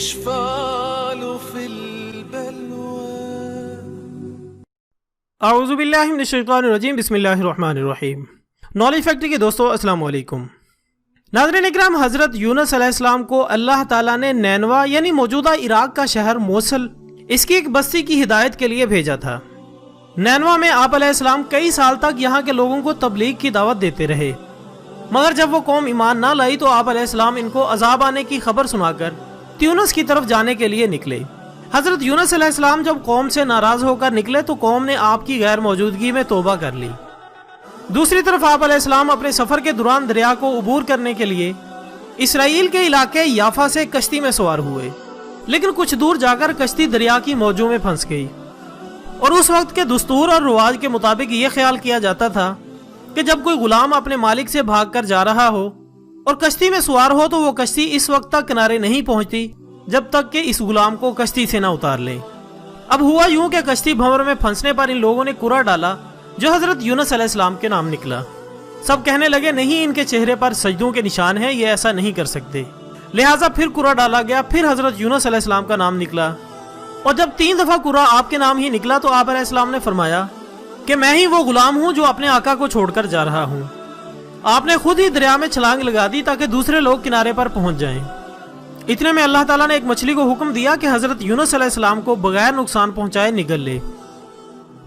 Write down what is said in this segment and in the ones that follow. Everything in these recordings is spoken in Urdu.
الإشفال في البلوى اعوذ باللہ من الشیطان الرجیم بسم اللہ الرحمن الرحیم۔ نالج فیکٹری کے دوستو السلام علیکم۔ ناظرین اکرام، حضرت یونس علیہ السلام کو اللہ تعالیٰ نے نینوا یعنی موجودہ عراق کا شہر موصل اس کی ایک بستی کی ہدایت کے لیے بھیجا تھا۔ نینوا میں آپ علیہ السلام کئی سال تک یہاں کے لوگوں کو تبلیغ کی دعوت دیتے رہے، مگر جب وہ قوم ایمان نہ لائی تو آپ علیہ السلام ان کو عذاب آنے کی خبر سنا کر تیونس کی طرف جانے کے لیے نکلے۔ حضرت یونس علیہ السلام جب قوم سے ناراض ہو کر نکلے تو قوم نے آپ کی غیر موجودگی میں توبہ کر لی۔ دوسری طرف آپ علیہ السلام اپنے سفر کے دوران دریا کو عبور کرنے کے لیے اسرائیل کے علاقے یافا سے کشتی میں سوار ہوئے، لیکن کچھ دور جا کر کشتی دریا کی موجوں میں پھنس گئی، اور اس وقت کے دستور اور رواج کے مطابق یہ خیال کیا جاتا تھا کہ جب کوئی غلام اپنے مالک سے بھاگ کر جا رہا ہو اور کشتی میں سوار ہو تو وہ کشتی اس وقت تک کنارے نہیں پہنچتی جب تک کہ اس غلام کو کشتی سے نہ اتار لے۔ اب ہوا یوں کہ کشتی بھنور میں پھنسنے پر ان لوگوں نے کرا ڈالا جو حضرت یونس علیہ السلام کے نام نکلا۔ سب کہنے لگے نہیں، ان کے چہرے پر سجدوں کے نشان ہیں، یہ ایسا نہیں کر سکتے۔ لہٰذا پھر کرا ڈالا گیا، پھر حضرت یونس علیہ السلام کا نام نکلا، اور جب 3 دفعہ کرا آپ کے نام ہی نکلا تو آپ علیہ السلام نے فرمایا کہ میں ہی وہ غلام ہوں جو اپنے آقا کو چھوڑ کر جا رہا ہوں۔ آپ نے خود ہی دریا میں چھلانگ لگا دی تاکہ دوسرے لوگ کنارے پر پہنچ جائیں۔ اتنے میں اللہ تعالیٰ نے ایک مچھلی کو حکم دیا کہ حضرت یونس علیہ السلام کو بغیر نقصان پہنچائے نگل لے۔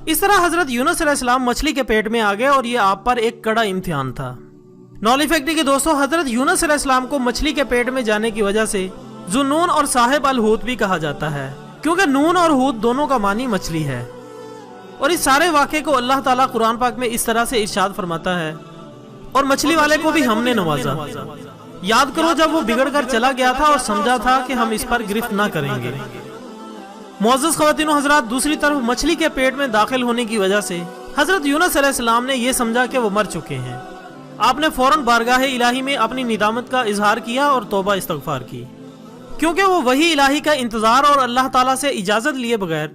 اس طرح حضرت یونس علیہ السلام مچھلی کے پیٹ میں آ گئے، اور یہ آپ پر ایک کڑا امتحان تھا۔ نالج فیکٹری کے دوستوں، حضرت یونس علیہ السلام کو مچھلی کے پیٹ میں جانے کی وجہ سے ذو نون اور صاحب الحوت بھی کہا جاتا ہے، کیونکہ نون اور حوت دونوں کا معنی مچھلی ہے۔ اور اس سارے واقعے کو اللہ تعالیٰ قرآن پاک میں اس طرح سے ارشاد فرماتا ہے، اور مچھلی والے کو بھی ہم نے نوازا۔ یاد کرو جب وہ بگڑ کر چلا گیا تھا اور سمجھا تھا کہ ہم اس پر گرفت نہ کریں گے۔ معزز خواتین و حضرات، دوسری طرف مچھلی کے پیٹ میں داخل ہونے کی وجہ سے حضرت یونس علیہ السلام نے یہ سمجھا کہ وہ مر چکے ہیں۔ آپ نے فوراً بارگاہ الہی میں اپنی ندامت کا اظہار کیا اور توبہ استغفار کی، کیونکہ وہ وحی الہی کا انتظار اور اللہ تعالیٰ سے اجازت لیے بغیر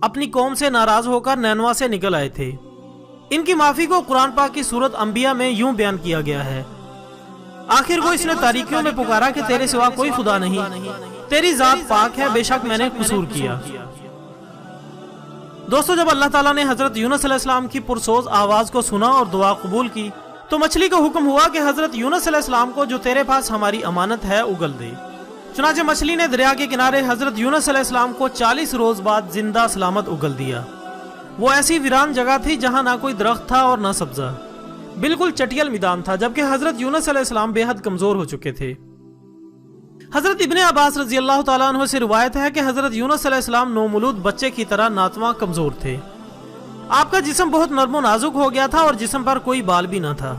اپنی قوم سے ناراض ہو کر نینوا سے نکل آئے تھے۔ ان کی معافی کو قرآن پاک کی سورت انبیاء میں یوں بیان کیا گیا ہے، آخر کو اس نے تاریکیوں میں پکارا کہ تیرے سوا کوئی خدا نہیں، تیری ذات پاک ہے، بے شک میں نے قصور کیا۔ دوستو، جب اللہ تعالیٰ نے حضرت یونس علیہ السلام کی پرسوز آواز کو سنا اور دعا قبول کی تو مچھلی کو حکم ہوا کہ حضرت یونس علیہ السلام کو جو تیرے پاس ہماری امانت ہے اگل دے۔ چنانچہ مچھلی نے دریا کے کنارے حضرت یونس علیہ السلام کو 40 روز بعد زندہ سلامت اگل دیا۔ وہ ایسی ویران جگہ تھی جہاں نہ کوئی درخت تھا اور نہ سبزہ، بالکل چٹیل میدان تھا، جبکہ حضرت یونس علیہ السلام بے حد کمزور ہو چکے تھے۔ حضرت ابن عباس رضی اللہ تعالیٰ عنہ سے روایت ہے کہ حضرت یونس علیہ السلام نومولود بچے کی طرح ناتواں کمزور تھے۔ آپ کا جسم بہت نرم و نازک ہو گیا تھا اور جسم پر کوئی بال بھی نہ تھا۔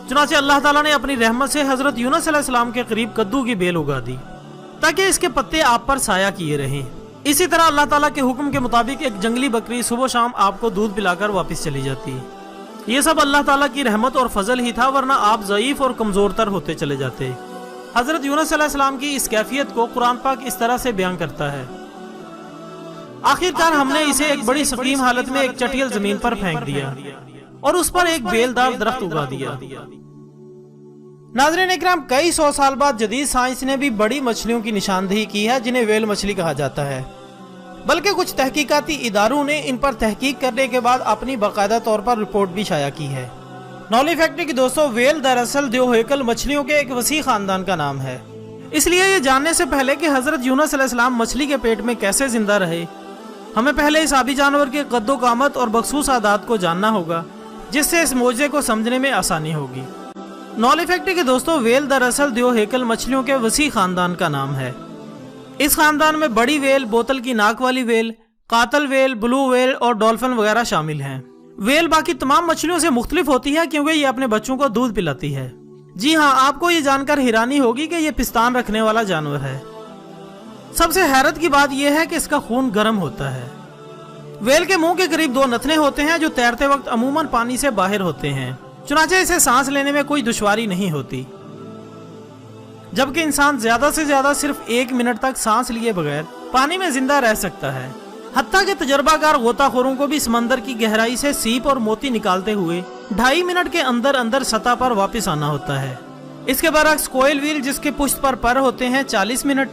چنانچہ اللہ تعالیٰ نے اپنی رحمت سے حضرت یونس علیہ السلام کے قریب کدو کی بیل اگا دی تاکہ اس کے پتے آپ پر سایہ کیے رہیں۔ اسی طرح اللہ تعالیٰ کے حکم کے مطابق ایک جنگلی بکری صبح و شام آپ کو دودھ پلا کر واپس چلی جاتی۔ یہ سب اللہ تعالیٰ کی رحمت اور فضل ہی تھا، ورنہ آپ ضعیف اور کمزور تر ہوتے چلے جاتے۔ حضرت یونس علیہ السلام کی اس کیفیت کو قرآن پاک اس طرح سے بیان کرتا ہے، آخر کار ہم نے اسے ایک بڑی سقیم حالت میں ایک چٹیل زمین پر پھینک دیا اور اس پر ایک بیلدار درخت اگا دیا۔ ناظرین اکرام، کئی 100 سال بعد جدید سائنس نے بھی بڑی مچھلیوں کی نشاندہی کی ہے جنہیں ویل مچھلی کہا جاتا ہے، بلکہ کچھ تحقیقاتی اداروں نے ان پر تحقیق کرنے کے بعد اپنی باقاعدہ طور پر رپورٹ بھی شائع کی ہے۔ نالج فیکٹری کے دوستوں، ویل دراصل دیوہیکل مچھلیوں کے ایک وسیع خاندان کا نام ہے، اس لیے یہ جاننے سے پہلے کہ حضرت یونس علیہ السلام مچھلی کے پیٹ میں کیسے زندہ رہے، ہمیں پہلے اس آبی جانور کے قد و قامت اور مخصوص عادات کو جاننا ہوگا، جس سے اس معجزے کو سمجھنے میں آسانی ہوگی۔ نالج فیکٹری کے دوستوں، ویل دراصل دیوہیکل مچھلیوں کے وسیع خاندان کا نام ہے۔ اس خاندان میں بڑی ویل، بوتل کی ناک والی ویل، قاتل ویل، بلو ویل اور ڈولفن وغیرہ شامل ہیں۔ ویل باقی تمام مچھلیوں سے مختلف ہوتی ہے کیونکہ یہ اپنے بچوں کو دودھ پلاتی ہے۔ جی ہاں، آپ کو یہ جان کر حیرانی ہوگی کہ یہ پستان رکھنے والا جانور ہے۔ سب سے حیرت کی بات یہ ہے کہ اس کا خون گرم ہوتا ہے۔ ویل کے منہ کے قریب 2 نتنے ہوتے ہیں جو تیرتے وقت عموماً پانی سے باہر ہوتے ہیں، چنانچہ اسے سانس لینے میں کوئی دشواری نہیں ہوتی، جبکہ انسان زیادہ سے زیادہ صرف 1 منٹ تک سانس لیے بغیر پانی میں زندہ رہ سکتا ہے۔ حتیٰ کہ تجربہ کار غوطہ خوروں کو بھی سمندر کی گہرائی سے سیپ اور موتی نکالتے ہوئے 2.5 منٹ کے اندر اندر سطح پر واپس آنا ہوتا ہے۔ اس کے برعکس کوئل ویل، جس کے پشت پر پر ہوتے ہیں، 40 منٹ